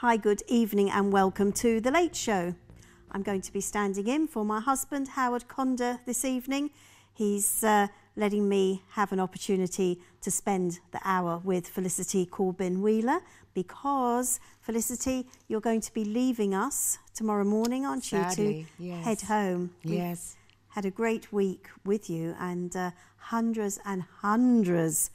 Hi, good evening and welcome to The Late Show. I'm going to be standing in for my husband, Howard Conder, this evening. He's letting me have an opportunity to spend the hour with Felicity Corbin Wheeler because, Felicity, you're going to be leaving us tomorrow morning, aren't you? Sadly, to yes. head home. Yes. We've had a great week with you and hundreds and hundreds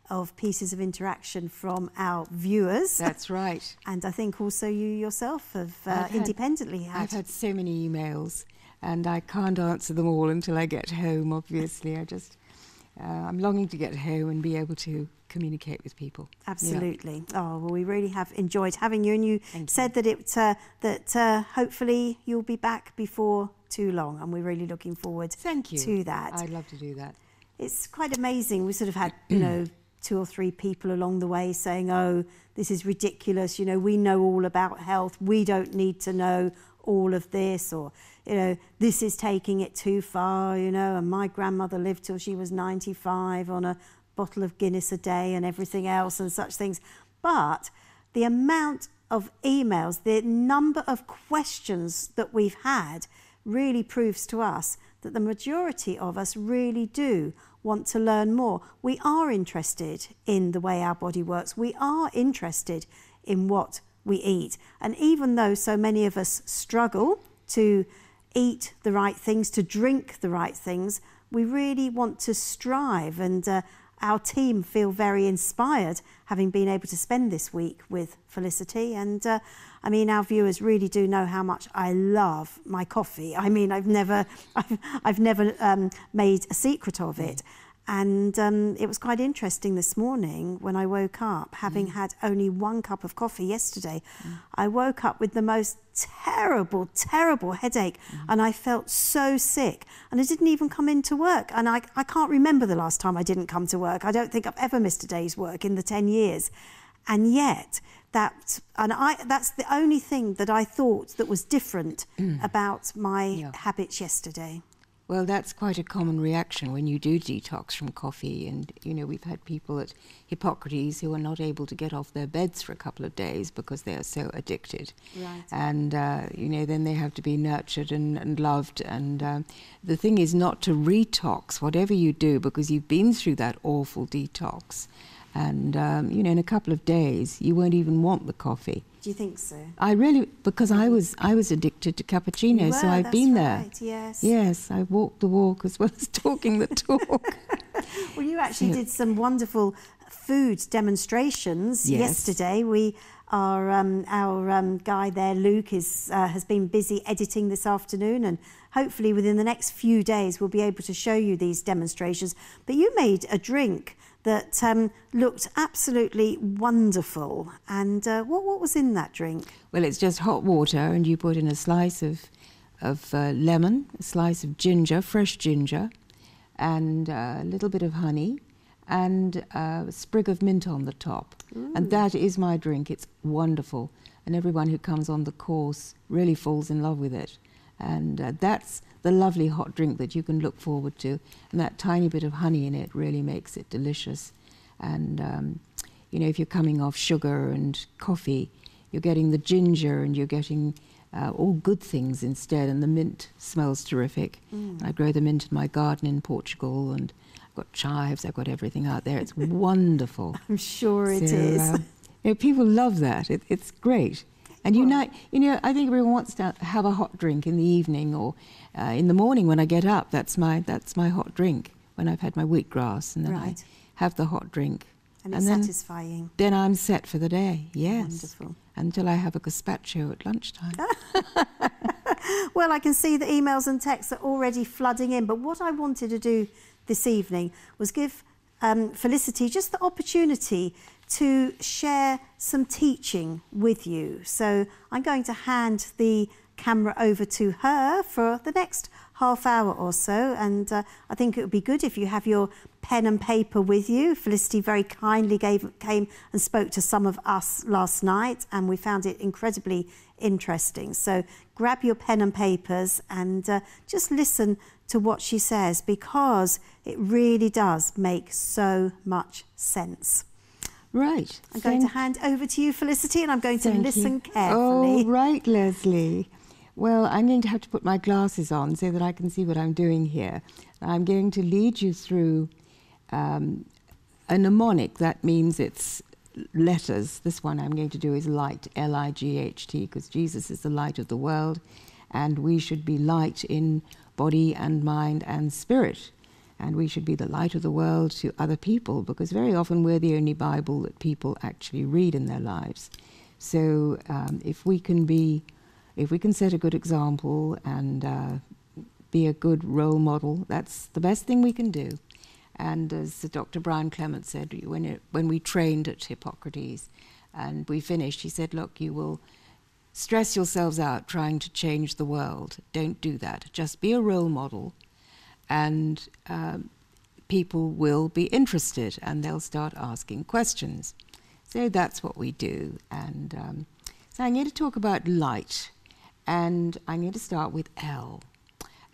of pieces of interaction from our viewers. That's right. And I think also you yourself have independently had. I've had so many emails and I can't answer them all until I get home, obviously. I'm longing to get home and be able to communicate with people. Absolutely. Yeah. Oh, well, we really have enjoyed having you. And you said that hopefully you'll be back before too long. And we're really looking forward to that. I'd love to do that. It's quite amazing. We sort of had, you know, 2 or 3 people along the way saying, oh, this is ridiculous. You know, we know all about health. We don't need to know all of this, or, you know, this is taking it too far, you know, and my grandmother lived till she was 95 on a bottle of Guinness a day and everything else and such things. But the amount of emails, the number of questions that we've had really proves to us that the majority of us really do want to learn more. We are interested in the way our body works. We are interested in what we eat. And even though so many of us struggle to eat the right things, to drink the right things, we really want to strive. And our team feel very inspired having been able to spend this week with Felicity. And I mean, our viewers really do know how much I love my coffee. I mean, I've never made a secret of it. And it was quite interesting this morning when I woke up, having had only 1 cup of coffee yesterday. I woke up with the most terrible, terrible headache, and I felt so sick. And I didn't even come into work. And I can't remember the last time I didn't come to work. I don't think I've ever missed a day's work in the 10 years. And yet, that's the only thing that I thought that was different about my habits yesterday. Well, that's quite a common reaction when you do detox from coffee. And, you know, we've had people at Hippocrates who are not able to get off their beds for a couple of days because they are so addicted. Right. And, you know, then they have to be nurtured and loved. And the thing is not to retox whatever you do because you've been through that awful detox. And, you know, in a couple of days, you won't even want the coffee. Do you think so? I really, because I was addicted to cappuccino, so I've been there. Right, yes. Yes, I walked the walk as well as talking the talk. Well, you actually did some wonderful food demonstrations yesterday. Our guy there, Luke, has been busy editing this afternoon, and hopefully within the next few days we'll be able to show you these demonstrations. But you made a drink that looked absolutely wonderful. And what was in that drink? Well, it's just hot water, and you put in a slice of lemon, a slice of ginger, fresh ginger, and a little bit of honey, and a sprig of mint on the top. Ooh. And that is my drink. It's wonderful. And everyone who comes on the course really falls in love with it. And that's the lovely hot drink that you can look forward to. And that tiny bit of honey in it really makes it delicious. And, you know, if you're coming off sugar and coffee, you're getting the ginger and you're getting all good things instead. And the mint smells terrific. I grow the mint in my garden in Portugal, and I've got chives, I've got everything out there. It's wonderful. I'm sure it is. You know, people love that. It's great. And you know, I think everyone wants to have a hot drink in the evening or in the morning when I get up. That's my hot drink when I've had my wheatgrass, and then I have the hot drink. And it's satisfying. Then I'm set for the day. Yes. Wonderful. Until I have a gazpacho at lunchtime. Well, I can see the emails and texts are already flooding in. But what I wanted to do this evening was give Felicity just the opportunity to share some teaching with you. So I'm going to hand the camera over to her for the next half hour or so, and I think it would be good if you have your pen and paper with you. Felicity very kindly came and spoke to some of us last night, and we found it incredibly interesting. So grab your pen and papers and just listen to what she says, because it really does make so much sense. Right. I'm going to hand over to you, Felicity, and I'm going to listen Oh, carefully. right, Leslie. Well, I'm going to have to put my glasses on so that I can see what I'm doing here. I'm going to lead you through a mnemonic. That means it's letters. This one I'm going to do is light, L-I-G-H-T, because Jesus is the light of the world, and we should be light in body and mind and spirit. And we should be the light of the world to other people, because very often we're the only Bible that people actually read in their lives. So if we can set a good example and be a good role model, that's the best thing we can do. And as Dr. Brian Clement said, when we trained at Hippocrates and we finished, he said, look, you will stress yourselves out trying to change the world. Don't do that. Just be a role model, and people will be interested and they'll start asking questions. So that's what we do. And so I'm going to talk about light, and I'm going to start with L.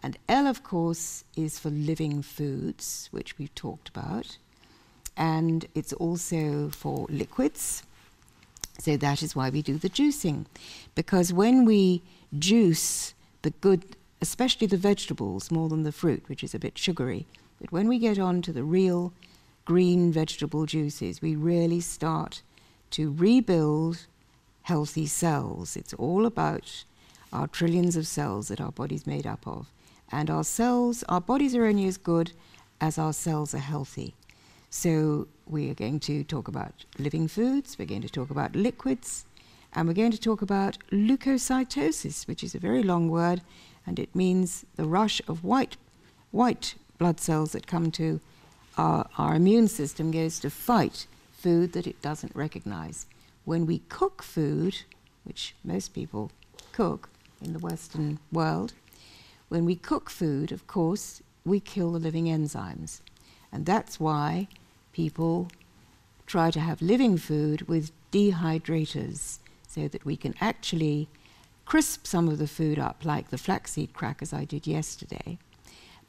And L, of course, is for living foods, which we've talked about. And it's also for liquids. So that is why we do the juicing. Because when we juice the good, especially the vegetables, more than the fruit, which is a bit sugary, but when we get on to the real green vegetable juices, we really start to rebuild healthy cells. It's all about our trillions of cells that our body's made up of. And our bodies are only as good as our cells are healthy. So we are going to talk about living foods, we're going to talk about liquids, and we're going to talk about leukocytosis, which is a very long word, and it means the rush of white blood cells that come to our immune system goes to fight food that it doesn't recognize. When we cook food, which most people cook in the Western world, when we cook food, of course, we kill the living enzymes. And that's why people try to have living food with dehydrators, so that we can actually crisp some of the food up, like the flaxseed crackers I did yesterday.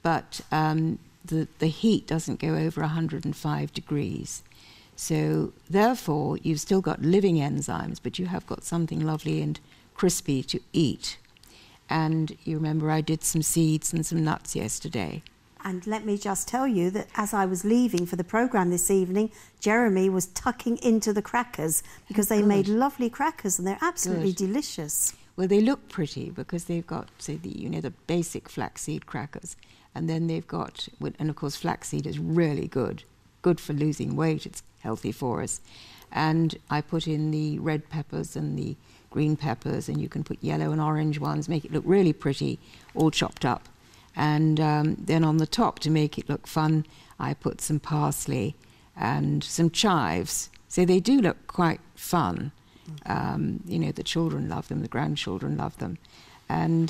But the heat doesn't go over 105 degrees. So therefore, you've still got living enzymes, but you have got something lovely and crispy to eat. And you remember I did some seeds and some nuts yesterday. And let me just tell you that as I was leaving for the programme this evening, Jeremy was tucking into the crackers because they made lovely crackers and they're absolutely delicious. Well, they look pretty because they've got, say, the basic flaxseed crackers. And then they've got, and of course flaxseed is really good for losing weight, it's healthy for us. And I put in the red peppers and the green peppers, and you can put yellow and orange ones, make it look really pretty, all chopped up. And then on the top, to make it look fun, I put some parsley and some chives. So they do look quite fun. The children love them, the grandchildren love them. And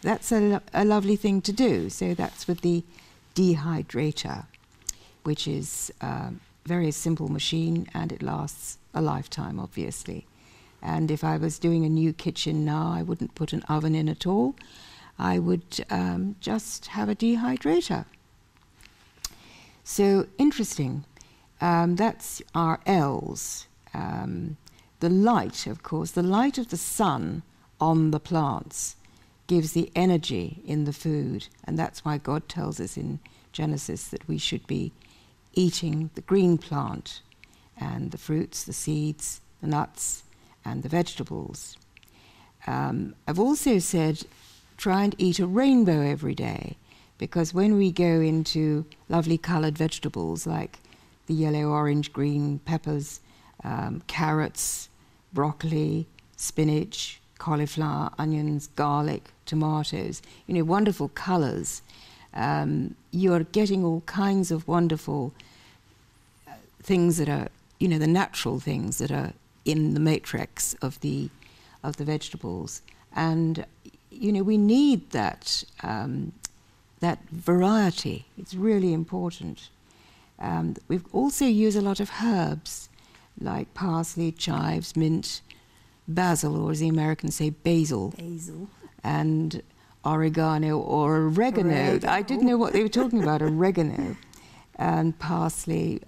that's a lovely thing to do. So that's with the dehydrator, which is a very simple machine, and it lasts a lifetime, obviously. And if I was doing a new kitchen now, I wouldn't put an oven in at all. I would just have a dehydrator. So interesting. That's our L's. The light, of course, the light of the sun on the plants gives the energy in the food. And that's why God tells us in Genesis that we should be eating the green plant and the fruits, the seeds, the nuts, and the vegetables. I've also said try and eat a rainbow every day, because when we go into lovely coloured vegetables like the yellow, orange, green peppers, carrots, broccoli, spinach, cauliflower, onions, garlic, tomatoes, wonderful colours, you're getting all kinds of wonderful things that are, the natural things that are in the matrix of the vegetables. And we need that variety. It's really important. We've also used a lot of herbs like parsley, chives, mint, basil, or as the Americans say, basil. And oregano or oregano. I didn't know what they were talking about, oregano, and parsley,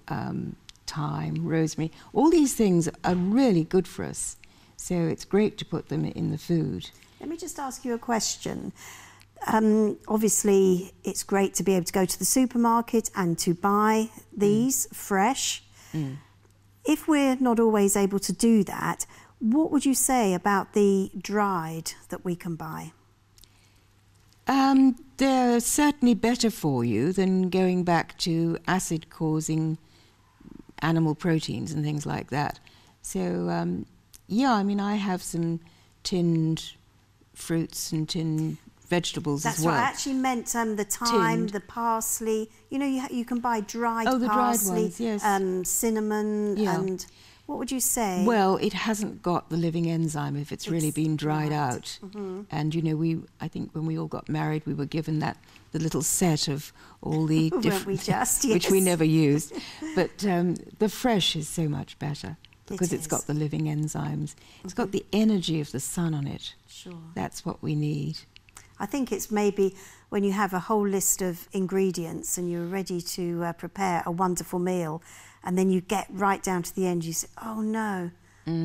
thyme, rosemary. All these things are really good for us. So it's great to put them in the food. Let me just ask you a question. Obviously, it's great to be able to go to the supermarket and to buy these fresh. If we're not always able to do that, what would you say about the dried that we can buy? They're certainly better for you than going back to acid-causing animal proteins and things like that. So, yeah, I mean, I have some tinned fruits and tinned vegetables as well. That's what I actually meant, the thyme, the parsley. You know, you can buy dried parsley, dried ones, yes. Cinnamon, and what would you say? Well, it hasn't got the living enzyme if it's really been dried out. And, you know, I think when we all got married, we were given the little set of all the different, which we never used. But the fresh is so much better because it's got the living enzymes. It's got the energy of the sun on it. Sure. That's what we need. I think it's maybe when you have a whole list of ingredients and you're ready to prepare a wonderful meal, and then you get right down to the end, you say, oh no,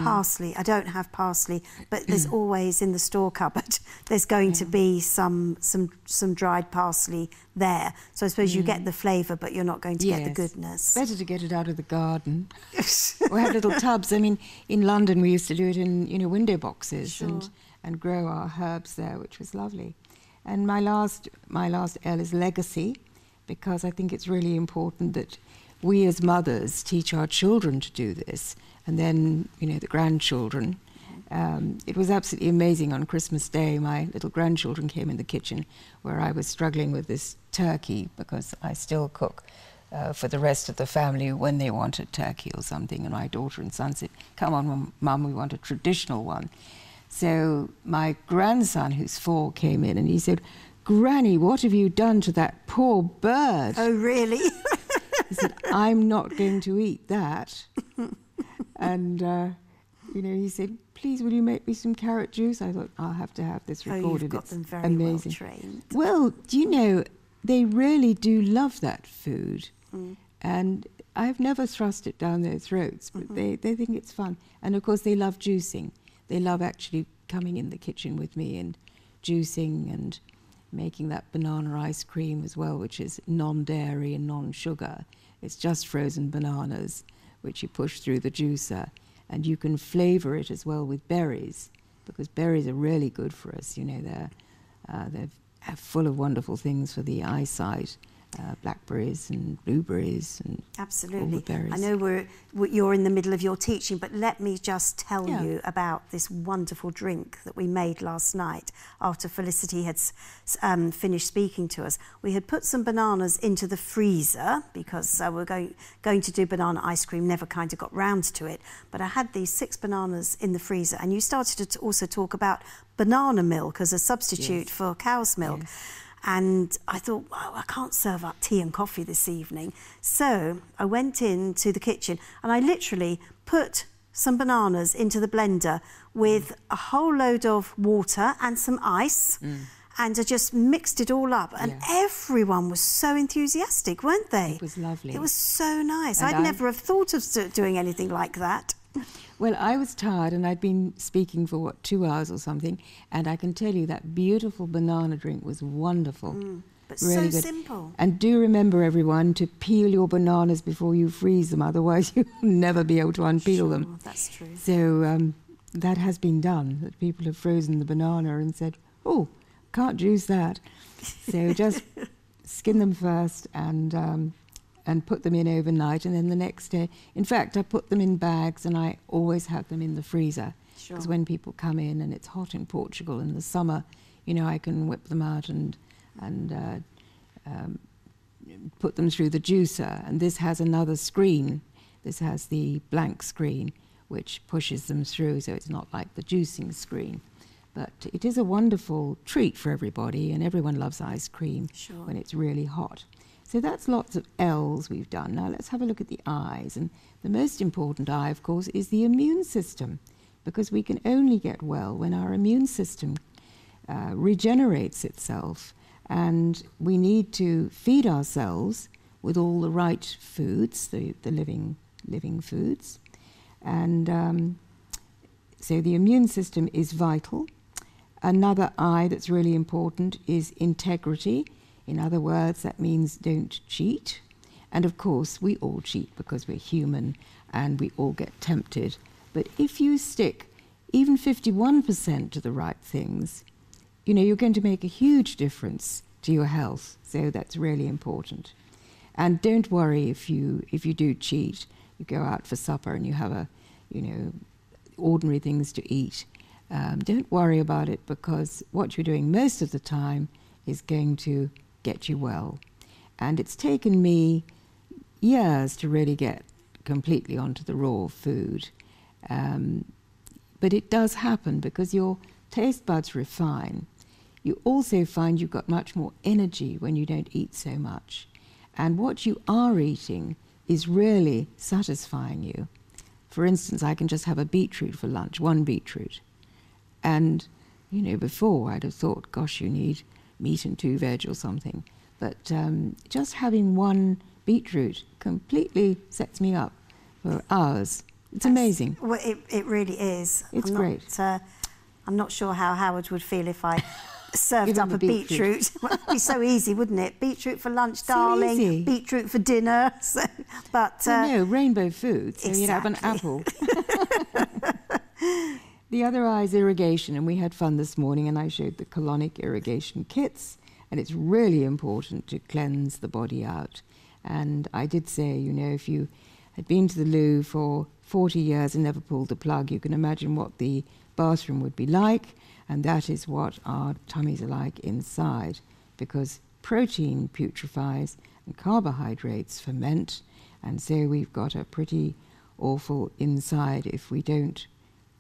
parsley, I don't have parsley, but there's always in the store cupboard, there's going to be some dried parsley there. So I suppose you get the flavour, but you're not going to get the goodness. Better to get it out of the garden. We have little tubs. I mean, in London we used to do it in, you know, window boxes and grow our herbs there, which was lovely. And my last L is legacy, because I think it's really important that we as mothers teach our children to do this, and then, you know, the grandchildren. It was absolutely amazing on Christmas Day. My little grandchildren came in the kitchen where I was struggling with this turkey, because I still cook for the rest of the family when they wanted turkey or something, and my daughter and son said, come on, Mum, we want a traditional one. So my grandson, who's 4, came in and he said, Granny, what have you done to that poor bird? Oh, really? He said, I'm not going to eat that. And, you know, he said, please, will you make me some carrot juice? I thought, I'll have to have this recorded. Oh, you've got them very amazing. well trained. Well, do you know, they really do love that food. And I've never thrust it down their throats, but they think it's fun. And, of course, they love juicing. They love actually coming in the kitchen with me and juicing and making that banana ice cream as well, which is non-dairy and non-sugar. It's just frozen bananas, which you push through the juicer. And you can flavour it as well with berries, because berries are really good for us. You know, they're full of wonderful things for the eyesight. Blackberries and blueberries and absolutely. All the berries. I know you're in the middle of your teaching, but let me just tell you about this wonderful drink that we made last night after Felicity had finished speaking to us. We had put some bananas into the freezer because we're going to do banana ice cream, never kind of got round to it, but I had these 6 bananas in the freezer, and you started to also talk about banana milk as a substitute for cow's milk. And I thought, wow, I can't serve up tea and coffee this evening. So I went into the kitchen and I literally put some bananas into the blender with a whole load of water and some ice. And I just mixed it all up. And everyone was so enthusiastic, weren't they? It was lovely. It was so nice. And I'd never have thought of doing anything like that. Well, I was tired and I'd been speaking for, 2 hours or something, and I can tell you that beautiful banana drink was wonderful. But really so good. simple. And do remember, everyone, to peel your bananas before you freeze them, otherwise you'll never be able to unpeel them. That's true. So that has been done, that people have frozen the banana and said, oh, can't juice that. So just skin them first and put them in overnight, and then the next day. In fact, I put them in bags, and I always have them in the freezer. Because when people come in, and it's hot in Portugal in the summer, you know, I can whip them out and put them through the juicer. And this has another screen. This has the blank screen, which pushes them through, so it's not like the juicing screen. But it is a wonderful treat for everybody, and everyone loves ice cream when it's really hot. So that's lots of L's we've done. Now let's have a look at the I's. And the most important I, of course, is the immune system, because we can only get well when our immune system regenerates itself. And we need to feed ourselves with all the right foods, the living living foods. And so the immune system is vital. Another I that's really important is integrity. In other words, that means don't cheat. And of course, we all cheat because we're human and we all get tempted. But if you stick even 51% to the right things, you know, you're going to make a huge difference to your health. So that's really important. And don't worry if you do cheat. You go out for supper and you have ordinary things to eat. Don't worry about it, because what you're doing most of the time is going to get you well. And it's taken me years to really get completely onto the raw food. But it does happen because your taste buds refine. You also find you've got much more energy when you don't eat so much. And what you are eating is really satisfying you. For instance, I can just have a beetroot for lunch, one beetroot. And, you know, before I'd have thought, gosh, you need meat and 2 veg or something. But just having one beetroot completely sets me up for hours. It's amazing. Well, it really is. It's great. I'm not sure how Howard would feel if I served up a beetroot. Well, it'd be so easy, wouldn't it? Beetroot for lunch, darling. Easy. Beetroot for dinner. So, but no, rainbow food. So exactly. You'd have an apple. The other I is irrigation, and we had fun this morning, and I showed the Colonic irrigation kits, and it's really important to cleanse the body out. And I did say, you know, if you had been to the loo for 40 years and never pulled the plug, you can imagine what the bathroom would be like, and that is what our tummies are like inside, because protein putrefies and carbohydrates ferment, and so we've got a pretty awful inside if we don't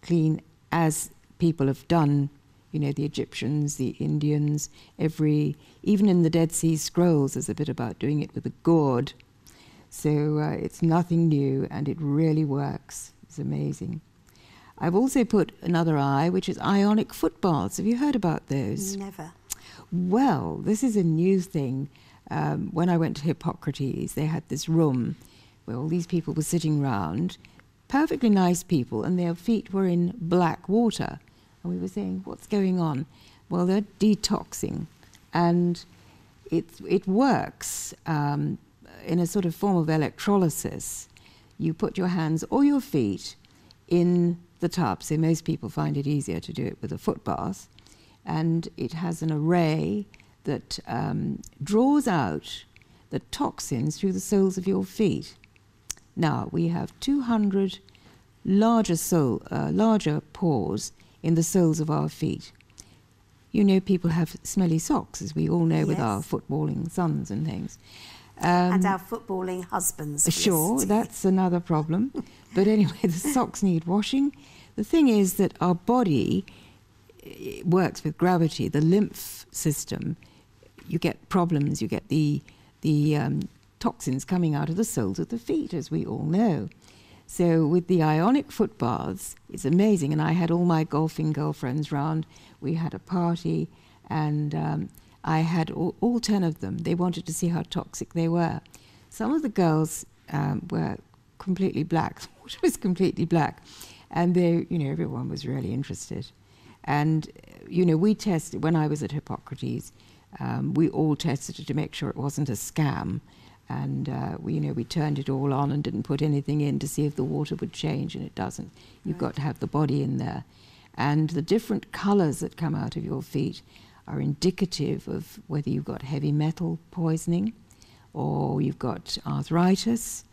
clean, as people have done, you know, the Egyptians, the Indians, even in the Dead Sea Scrolls there's a bit about doing it with a gourd. So it's nothing new, and it really works. It's amazing. I've also put another I, which is Ionic foot baths. Have you heard about those? Never. Well, this is a new thing. When I went to Hippocrates, they had this room where all these people were sitting round, perfectly nice people, and their feet were in black water. And we were saying, what's going on? Well, they're detoxing. And it works in a sort of form of electrolysis. You put your hands or your feet in the tub, so most people find it easier to do it with a foot bath, and it has an array that draws out the toxins through the soles of your feet. Now, we have 200 larger pores in the soles of our feet. You know, people have smelly socks, as we all know, with our footballing sons and things. And our footballing husbands. Sure, that's another problem. But anyway, the socks need washing. The thing is that our body works with gravity. The lymph system, you get problems, you get the toxins coming out of the soles of the feet, as we all know. So with the Ionic foot baths, it's amazing. And I had all my golfing girlfriends round. We had a party, and I had all 10 of them. They wanted to see how toxic they were. Some of the girls were completely black. The water was completely black. And they, you know, everyone was really interested. And, you know, we tested, when I was at Hippocrates, we all tested it to make sure it wasn't a scam. And, we turned it all on and didn't put anything in to see if the water would change, and it doesn't. You've got to have the body in there. And the different colours that come out of your feet are indicative of whether you've got heavy metal poisoning or you've got arthritis,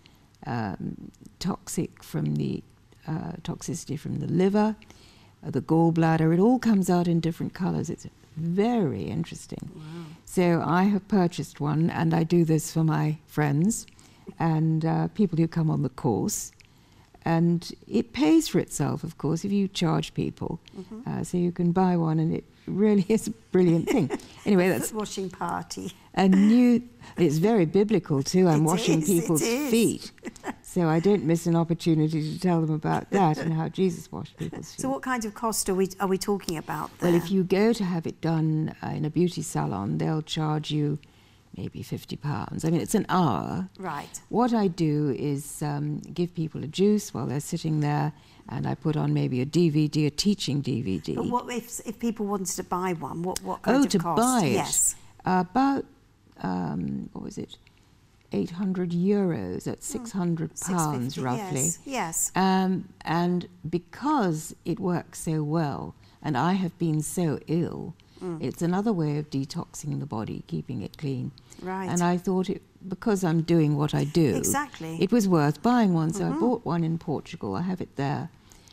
toxicity from the liver, the gallbladder. It all comes out in different colours. It's very interesting. Wow. So I have purchased one, and I do this for my friends and people who come on the course. And it pays for itself, of course, if you charge people. Mm-hmm. So you can buy one, and it really is a brilliant thing. Anyway, that's washing party. It's very biblical too. I'm washing people's feet. So I don't miss an opportunity to tell them about that and how Jesus washed people's feet. So what kind of cost are we talking about there? Well, if you go to have it done in a beauty salon, they'll charge you maybe £50. I mean, it's an hour. Right. What I do is give people a juice while they're sitting there, and I put on maybe a DVD, a teaching DVD. But what if people wanted to buy one? What kind of to cost? buy it? Yes. About, what was it? €800, that's £600 roughly. Yes. And because it works so well, and I have been so ill, it's another way of detoxing the body, keeping it clean. Right. And I thought, because I'm doing what I do, exactly, it was worth buying one. So I bought one in Portugal. I have it there.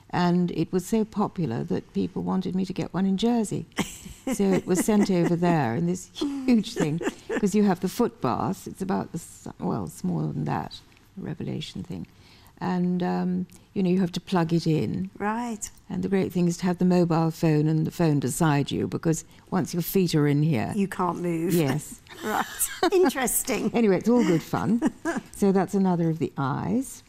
And it was so popular that people wanted me to get one in Jersey. So it was sent over there in this huge thing, because you have the foot bath. It's about, well, smaller than that, the Revelation thing. And, you have to plug it in. Right. And the great thing is to have the mobile phone and the phone beside you, because once your feet are in here... You can't move. Yes. Right. Interesting. Anyway, it's all good fun. So that's another of the eyes.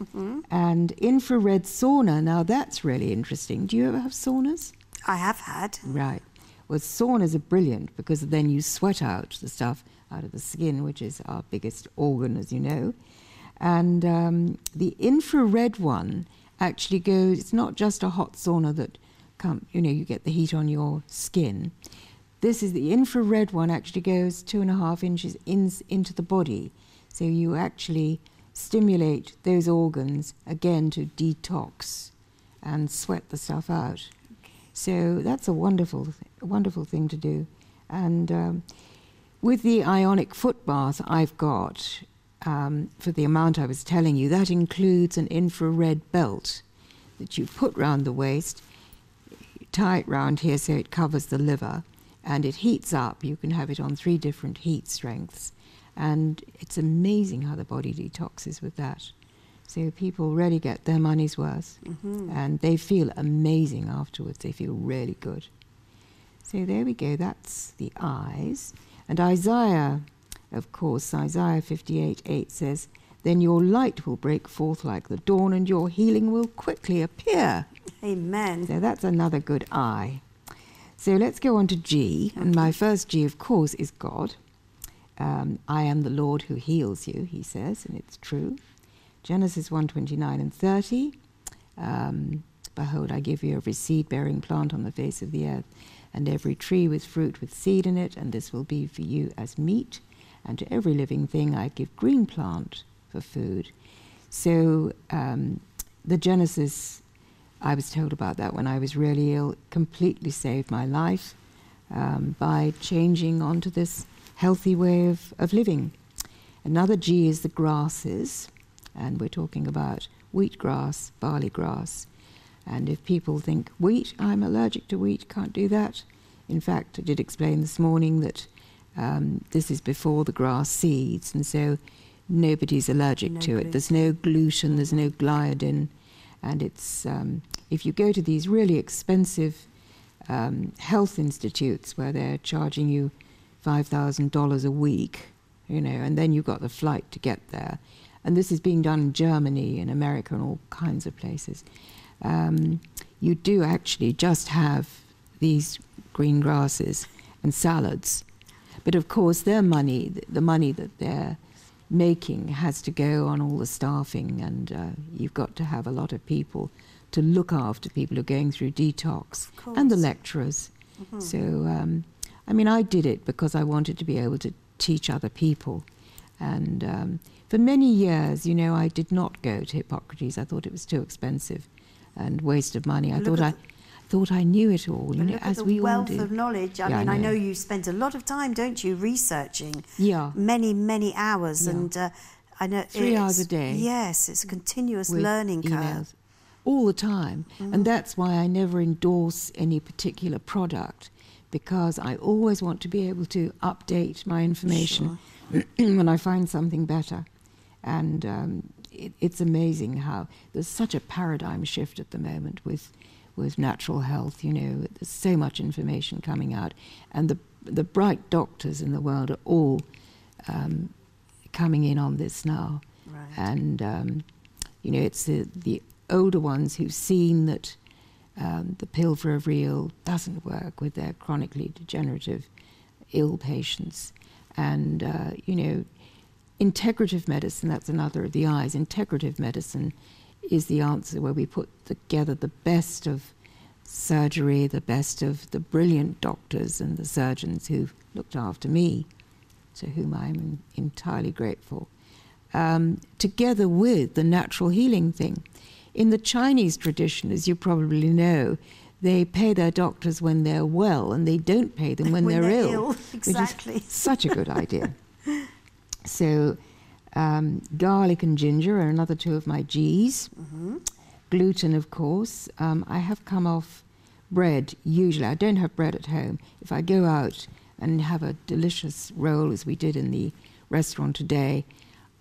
And infrared sauna. Now, that's really interesting. Do you ever have saunas? I have had. Right. Well, saunas are brilliant, because then you sweat out the stuff out of the skin, which is our biggest organ, as you know. And the infrared one actually goes, it's not just a hot sauna that you get the heat on your skin. This is the infrared one, actually goes 2.5 inches into the body. So you actually stimulate those organs again to detox and sweat the stuff out. Okay. So that's a wonderful thing to do. And with the Ionic foot bath I've got, for the amount I was telling you, that includes an infrared belt that you put round the waist, tie it round here so it covers the liver, and it heats up. You can have it on 3 different heat strengths, and it's amazing how the body detoxes with that. So people really get their money's worth, and they feel amazing afterwards. They feel really good. So there we go, that's the eyes. And Isaiah, of course, Isaiah 58:8 says, "Then your light will break forth like the dawn, and your healing will quickly appear." Amen. So that's another good eye. So let's go on to G. And my first G, of course, is God. I am the Lord who heals you, he says, and it's true. Genesis 1:29 and 30. Behold, I give you every seed-bearing plant on the face of the earth, and every tree with fruit with seed in it, and this will be for you as meat. And to every living thing I give green plant for food. So the Genesis, I was told about that when I was really ill, completely saved my life by changing onto this healthy way of living. Another G is the grasses, and we're talking about wheatgrass, barley grass. And if people think, wheat, I'm allergic to wheat, can't do that. In fact, I did explain this morning that this is before the grass seeds, and so nobody's allergic to it. There's no gluten, there's no gliadin, and it's if you go to these really expensive health institutes where they're charging you $5,000 a week, and then you've got the flight to get there, and this is being done in Germany and America and all kinds of places. You do actually just have these green grasses and salads. But of course, the money that they're making has to go on all the staffing, and you've got to have a lot of people to look after people who are going through detox, and the lecturers. So, I did it because I wanted to be able to teach other people. And for many years, I did not go to Hippocrates. I thought it was too expensive and waste of money. I thought I knew it all, as we all do. Wealth of knowledge. I know you spend a lot of time, don't you, researching? Yeah. Many hours, and I know 3 hours a day. Yes, it's a continuous learning curve. All the time, and that's why I never endorse any particular product, because I always want to be able to update my information when I find something better. And it's amazing how there's such a paradigm shift at the moment with natural health. There's so much information coming out, and the bright doctors in the world are all coming in on this now. Right. And it's the older ones who've seen that the pill for every ill doesn't work with their chronically degenerative ill patients, And, you know, integrative medicine, that's another of the I's. Integrative medicine is the answer, where we put together the best of surgery, the best of the brilliant doctors and the surgeons who've looked after me, to whom I'm entirely grateful, together with the natural healing thing. In the Chinese tradition, as you probably know, they pay their doctors when they're well, and they don't pay them when they're ill. Exactly. Which is such a good idea. So garlic and ginger are another two of my G's. Gluten, of course. I have come off bread, usually. I don't have bread at home. If I go out and have a delicious roll, as we did in the restaurant today,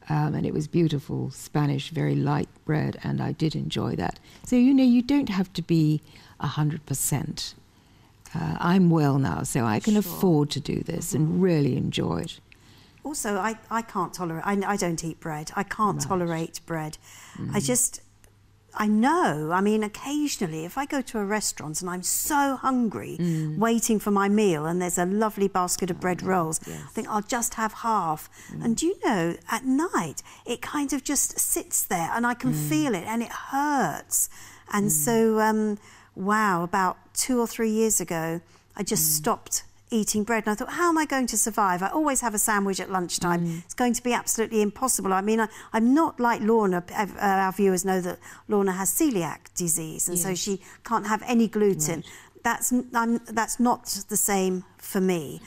and it was beautiful Spanish, very light bread, and I did enjoy that. So, you know, you don't have to be 100%. I'm well now, so I can afford to do this and really enjoy it. Also, I can't tolerate, I don't eat bread. I can't tolerate bread. I know, I mean, occasionally, if I go to a restaurant and I'm so hungry, waiting for my meal, and there's a lovely basket of bread rolls, I think I'll just have half. And you know, at night, it kind of just sits there, and I can feel it, and it hurts. And so, wow, about 2 or 3 years ago, I just stopped eating bread, and I thought, how am I going to survive? I always have a sandwich at lunchtime. It's going to be absolutely impossible. I mean, I'm not like Lorna. Our viewers know that Lorna has celiac disease, and so she can't have any gluten. That's not the same for me.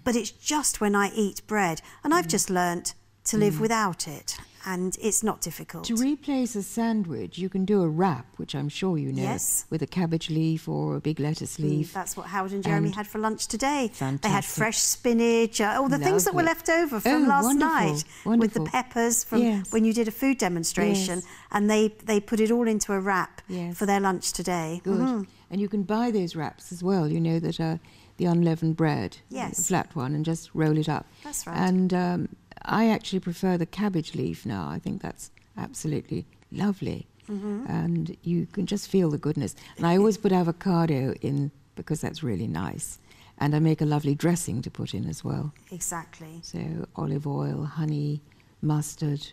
But it's just when I eat bread, and I've just learnt to live without it, and it's not difficult. To replace a sandwich, you can do a wrap, which I'm sure you know, with a cabbage leaf or a big lettuce leaf. That's what Howard and Jeremy had for lunch today. Fantastic. They had fresh spinach, all the things that were left over from last night, with the peppers from when you did a food demonstration, and they put it all into a wrap for their lunch today. Good. And you can buy those wraps as well, you know, that are the unleavened bread, the flat one, and just roll it up. That's right. And I actually prefer the cabbage leaf now. I think that's absolutely lovely. And you can just feel the goodness. And I always put avocado in because that's really nice. And I make a lovely dressing to put in as well. Exactly. So olive oil, honey, mustard,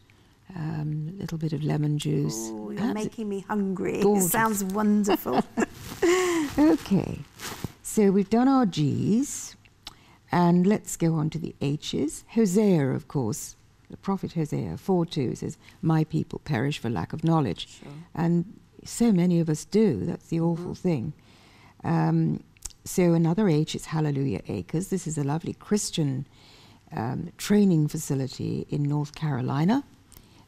a little bit of lemon juice. Oh, you're making me hungry. Gorgeous. It sounds wonderful. Okay, so we've done our G's. And let's go on to the H's. Hosea, of course, the prophet Hosea 4:2 says, "My people perish for lack of knowledge." And so many of us do. That's the awful thing. So another H is Hallelujah Acres. This is a lovely Christian training facility in North Carolina,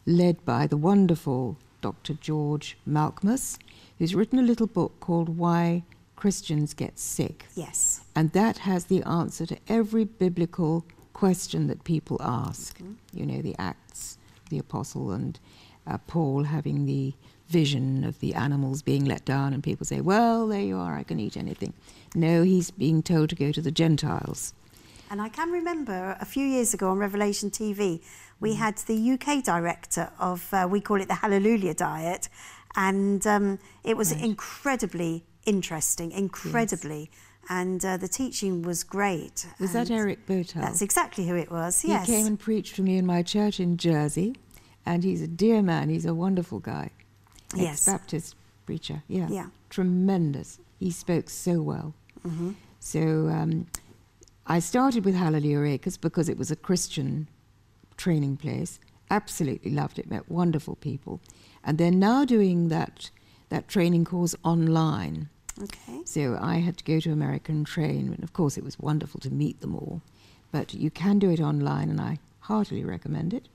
led by the wonderful Dr. George Malkmus, who's written a little book called Why Christians Get Sick. Yes. And that has the answer to every biblical question that people ask. You know, the Acts, the Apostle, and Paul having the vision of the animals being let down, and people say, well, there you are, I can eat anything. No, he's being told to go to the Gentiles. And I can remember a few years ago on Revelation TV, we had the UK director of, we call it the Hallelujah Diet, and it was incredibly interesting, incredibly. And the teaching was great. Was that Eric Botel? That's exactly who it was, yes. He came and preached for me in my church in Jersey, and he's a dear man, he's a wonderful guy. Yes. Ex-Baptist preacher, yeah. Tremendous. He spoke so well. So I started with Hallelujah Acres because it was a Christian training place. Absolutely loved it, met wonderful people. And they're now doing that training course online. Okay. So I had to go to America and train, and of course it was wonderful to meet them all. But you can do it online, and I heartily recommend it.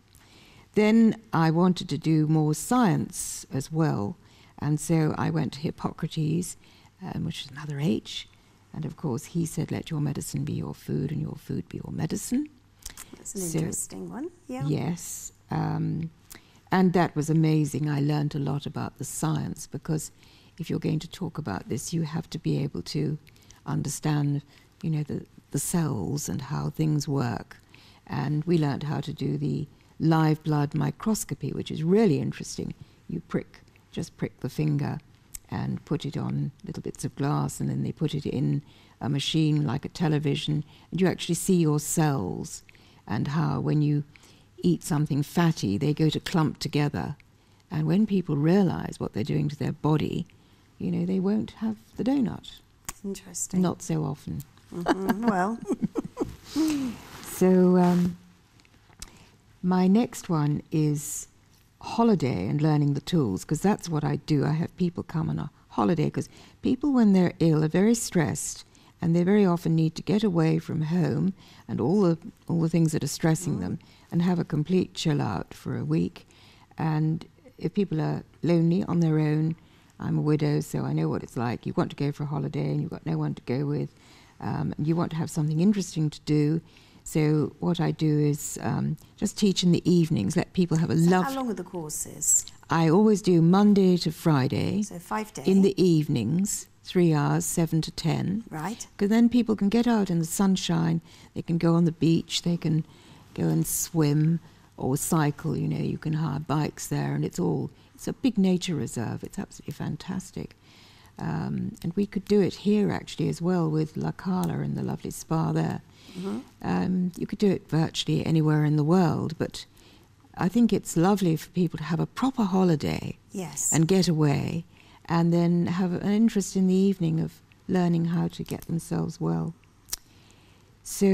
Then I wanted to do more science as well, and so I went to Hippocrates, which is another H, and of course he said, let your medicine be your food, and your food be your medicine. That's an interesting one, yeah. Yes, and that was amazing. I learned a lot about the science, because if you're going to talk about this, you have to be able to understand, you know, the cells and how things work. And we learned how to do the live blood microscopy, which is really interesting. You just prick the finger and put it on little bits of glass, and then they put it in a machine like a television, and you actually see your cells. and how when you eat something fatty, they go to clump together. And when people realize what they're doing to their body, you know, they won't have the donut. Interesting. Not so often. Well. So my next one is holiday and learning the tools, because that's what I do. I have people come on a holiday, because people, when they're ill, are very stressed, and they very often need to get away from home and all the things that are stressing them, and have a complete chill out for a week. And if people are lonely on their own, I'm a widow, so I know what it's like. You want to go for a holiday and you've got no one to go with. And you want to have something interesting to do. So what I do is just teach in the evenings, let people have a How long are the courses? I always do Monday to Friday. So 5 days. In the evenings, 3 hours, 7 to 10. Right. Because then people can get out in the sunshine, they can go on the beach, they can go and swim or cycle, you know, you can hire bikes there, and it's a big nature reserve. It's absolutely fantastic. And we could do it here actually as well with La Cala and the lovely spa there. You could do it virtually anywhere in the world, but I think it's lovely for people to have a proper holiday. Yes. And get away, and then have an interest in the evening of learning how to get themselves well. So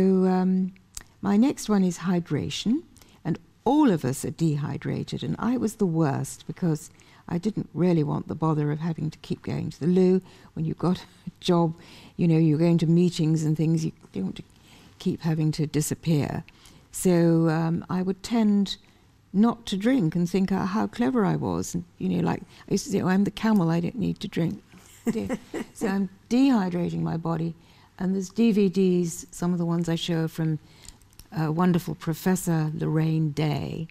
my next one is hydration, and all of us are dehydrated, and I was the worst because I didn't really want the bother of having to keep going to the loo. When you've got a job, you know, you're going to meetings and things, you don't want to keep having to disappear. So I would tend not to drink and think how clever I was. And, you know, like I used to say, oh, I'm the camel, I don't need to drink. So I'm dehydrating my body. And there's DVDs, some of the ones I show from wonderful Professor Lorraine Day,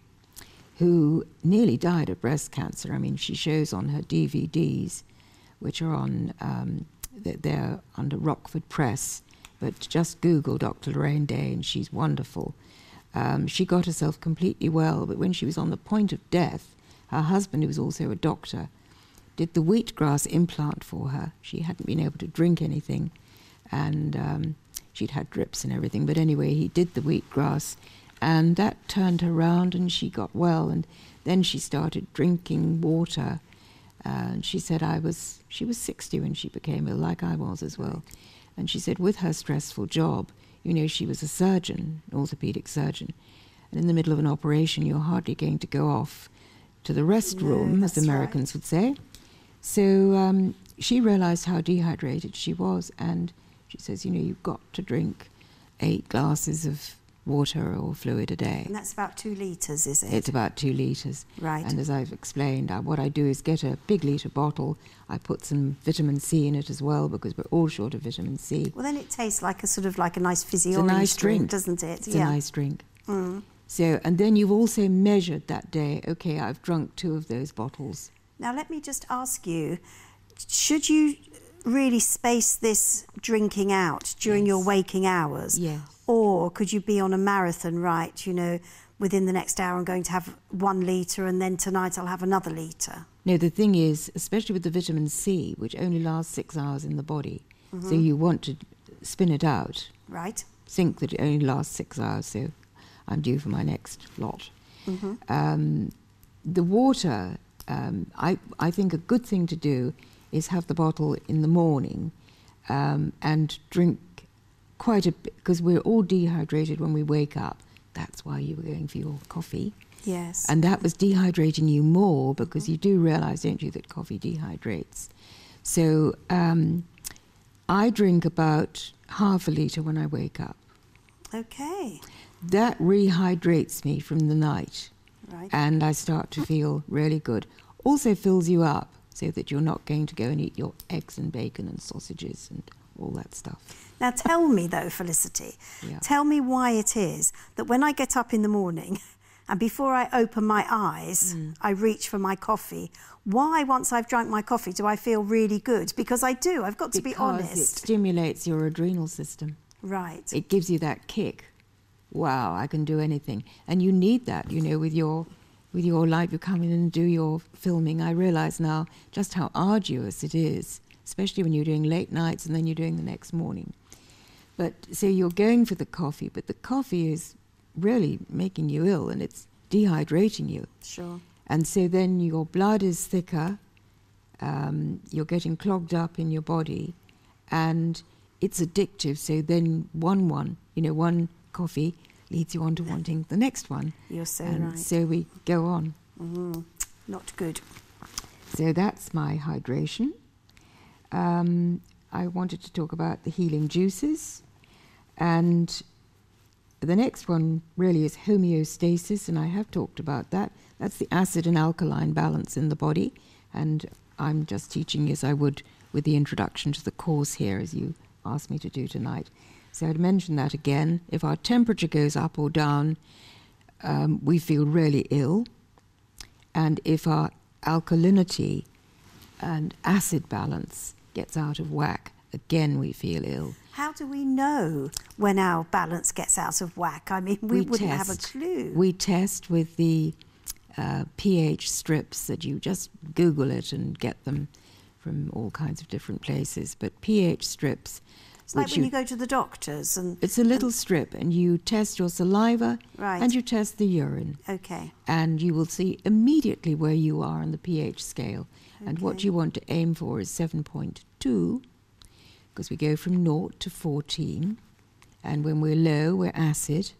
who nearly died of breast cancer. I mean, she shows on her DVDs, which are on, they're under Rockford Press, but just Google Dr. Lorraine Day and she's wonderful. She got herself completely well, but when she was on the point of death, her husband, who was also a doctor, did the wheatgrass implant for her. She hadn't been able to drink anything, and she'd had drips and everything, but anyway, he did the wheatgrass, and that turned her round and she got well, and then she started drinking water. And she said she was 60 when she became ill, like I was as well. And she said with her stressful job, you know, she was a surgeon, an orthopedic surgeon, and in the middle of an operation, you're hardly going to go off to the rest room, as Americans would say. So she realized how dehydrated she was, and she says, you know, you've got to drink 8 glasses of water or fluid a day. And that's about 2 litres, is it? It's about 2 litres. Right. And as I've explained, what I do is get a big litre bottle. I put some vitamin C in it as well, because we're all short of vitamin C. Well, then it tastes like a nice fizzy It's a orange nice drink, doesn't it? It's a nice drink. So, and then you've also measured that day, okay, I've drunk 2 of those bottles. Now, let me just ask you, should you really space this drinking out during your waking hours? Yes. Or could you be on a marathon, right, you know, within the next hour I'm going to have 1 litre and then tonight I'll have another litre? No, the thing is, especially with the vitamin C, which only lasts 6 hours in the body, so you want to spin it out. Right. Think that it only lasts 6 hours, so I'm due for my next lot. The water, I think a good thing to do is have the bottle in the morning and drink quite a bit, because we're all dehydrated when we wake up. That's why you were going for your coffee. Yes. And that was dehydrating you more, because you do realise, don't you, that coffee dehydrates. So I drink about half a litre when I wake up. Okay. That rehydrates me from the night. Right. And I start to feel really good. Also fills you up, so that you're not going to go and eat your eggs and bacon and sausages and all that stuff. Now tell me though, Felicity, tell me why it is that when I get up in the morning and before I open my eyes, I reach for my coffee, why once I've drunk my coffee do I feel really good? Because I do, I've got to be honest. Because it stimulates your adrenal system. Right. It gives you that kick. Wow, I can do anything. And you need that, you know, with your life. You come in and do your filming. I realise now just how arduous it is, especially when you're doing late nights and then you're doing the next morning. But so you're going for the coffee, but the coffee is really making you ill, and it's dehydrating you. Sure. And so then your blood is thicker, you're getting clogged up in your body, and it's addictive. So then one coffee leads you on to wanting the next one. You're so and right. So we go on. Not good. So that's my hydration. I wanted to talk about the healing juices, and the next one really is homeostasis, and I have talked about that. That's the acid and alkaline balance in the body, and I'm just teaching as I would with the introduction to the course here, as you asked me to do tonight. So I'd mention that again. If our temperature goes up or down, we feel really ill, and if our alkalinity and acid balance gets out of whack, again we feel ill. How do we know when our balance gets out of whack? I mean, we wouldn't have a clue. We test with the pH strips that you just Google it and get them from all kinds of different places. But pH strips... It's like when you go to the doctors. It's a little strip, and you test your saliva and you test the urine. Okay. And you will see immediately where you are on the pH scale. Okay. And what you want to aim for is 7.2, because we go from 0 to 14. And when we're low, we're acid.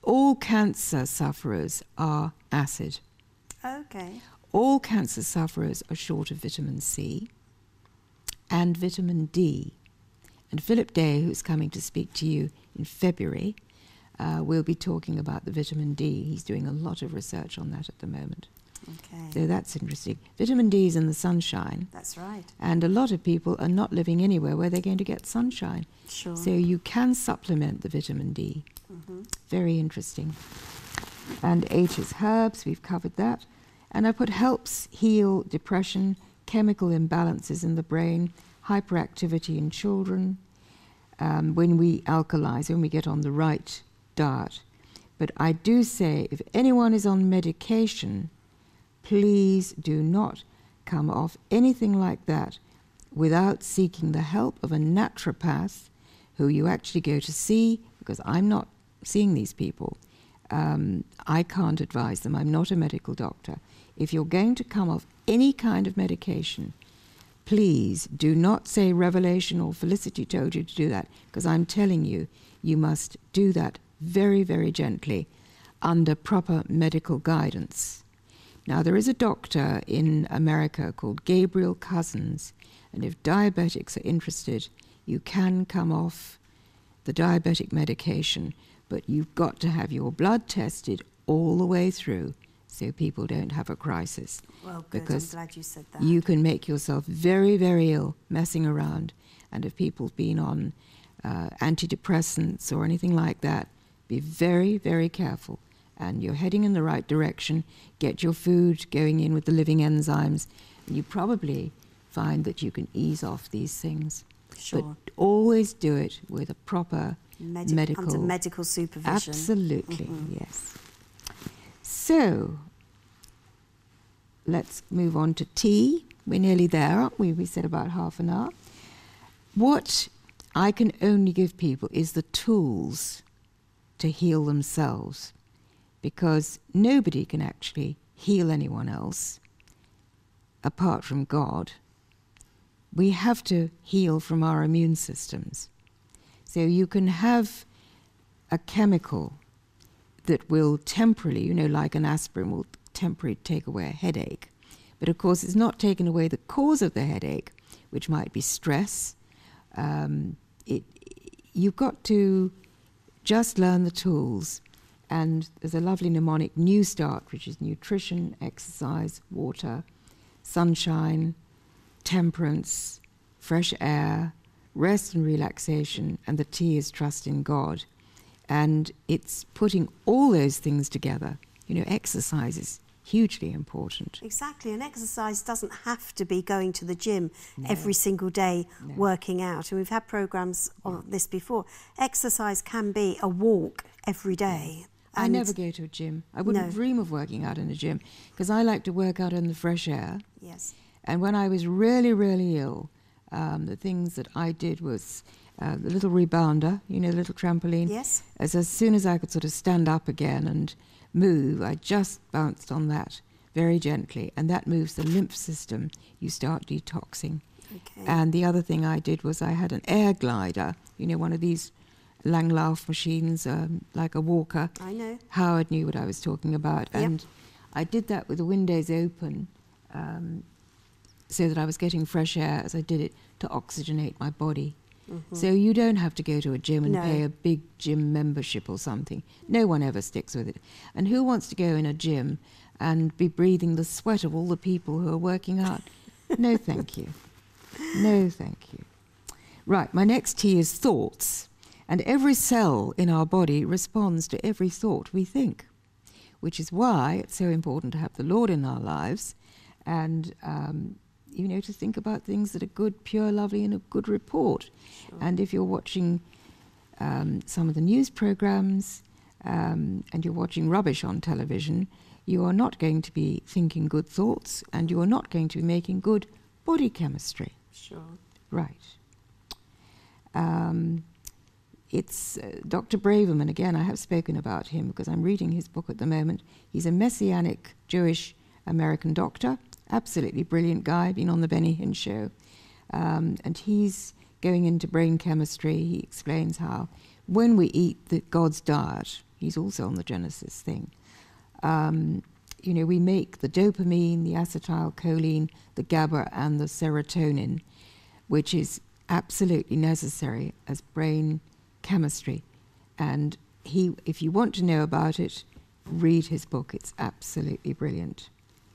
All cancer sufferers are acid. Okay. All cancer sufferers are short of vitamin C and vitamin D. And Philip Day, who's coming to speak to you in February, will be talking about the vitamin D. He's doing a lot of research on that at the moment. Okay. So that's interesting. Vitamin D is in the sunshine. That's right. And a lot of people are not living anywhere where they're going to get sunshine. Sure. So you can supplement the vitamin D. Very interesting. And H is herbs. We've covered that. And I put helps heal depression, chemical imbalances in the brain, hyperactivity in children, when we alkalize, when we get on the right diet. But I do say, if anyone is on medication, please do not come off anything like that without seeking the help of a naturopath who you actually go to see, because I'm not seeing these people. I can't advise them. I'm not a medical doctor. If you're going to come off any kind of medication, please do not say Revelation or Felicity told you to do that, because I'm telling you, you must do that very, very gently under proper medical guidance. Now, there is a doctor in America called Gabriel Cousins, and if diabetics are interested, you can come off the diabetic medication, but you've got to have your blood tested all the way through so people don't have a crisis. Well, good. Because I'm glad you said that. you can make yourself very, very ill messing around. And if people have been on antidepressants or anything like that, be very, very careful. And you're heading in the right direction. Get your food going in with the living enzymes. And you probably find that you can ease off these things. Sure. But always do it with a proper medical... Under medical supervision. Absolutely, yes. So, let's move on to tea. We're nearly there, aren't we? We said about half an hour. What I can only give people is the tools to heal themselves, because nobody can actually heal anyone else apart from God. We have to heal from our immune systems. So you can have a chemical that will temporarily, like an aspirin will temporarily take away a headache. But of course, it's not taking away the cause of the headache, which might be stress. You've got to just learn the tools. And there's a lovely mnemonic, New Start, which is nutrition, exercise, water, sunshine, temperance, fresh air, rest and relaxation, and the T is trust in God. And it's putting all those things together. Exercise is hugely important. Exactly, and exercise doesn't have to be going to the gym every single day, working out. And we've had programmes on this before. Exercise can be a walk every day. I never go to a gym. I wouldn't dream of working out in a gym, because I like to work out in the fresh air. Yes. And when I was really, really ill, the things that I did was the little rebounder, you know, the little trampoline. Yes. As soon as I could sort of stand up again and move, I just bounced on that very gently, and that moves the lymph system. You start detoxing. Okay. And the other thing I did was I had an air glider, you know, one of these Langlauf machines, like a walker. I know. Howard knew what I was talking about. Yep. And I did that with the windows open, so that I was getting fresh air as I did it to oxygenate my body. Mm-hmm. So you don't have to go to a gym and pay a big gym membership or something. No one ever sticks with it. And who wants to go in a gym and be breathing the sweat of all the people who are working out? No, thank you. No, thank you. Right, my next T is thoughts. And every cell in our body responds to every thought we think, which is why it's so important to have the Lord in our lives and, you know, to think about things that are good, pure, lovely, and a good report. Sure. And if you're watching some of the news programs and you're watching rubbish on television, you are not going to be thinking good thoughts and you are not going to be making good body chemistry. Sure. Right. It's Dr. Braverman, again, I have spoken about him because I'm reading his book at the moment. He's a Messianic Jewish American doctor, absolutely brilliant guy, been on the Benny Hinn show. And he's going into brain chemistry. He explains how when we eat God's diet, he's also on the Genesis thing, you know, we make the dopamine, the acetylcholine, the GABA, and the serotonin, which is absolutely necessary as brain chemistry. And if you want to know about it, read his book. It's absolutely brilliant.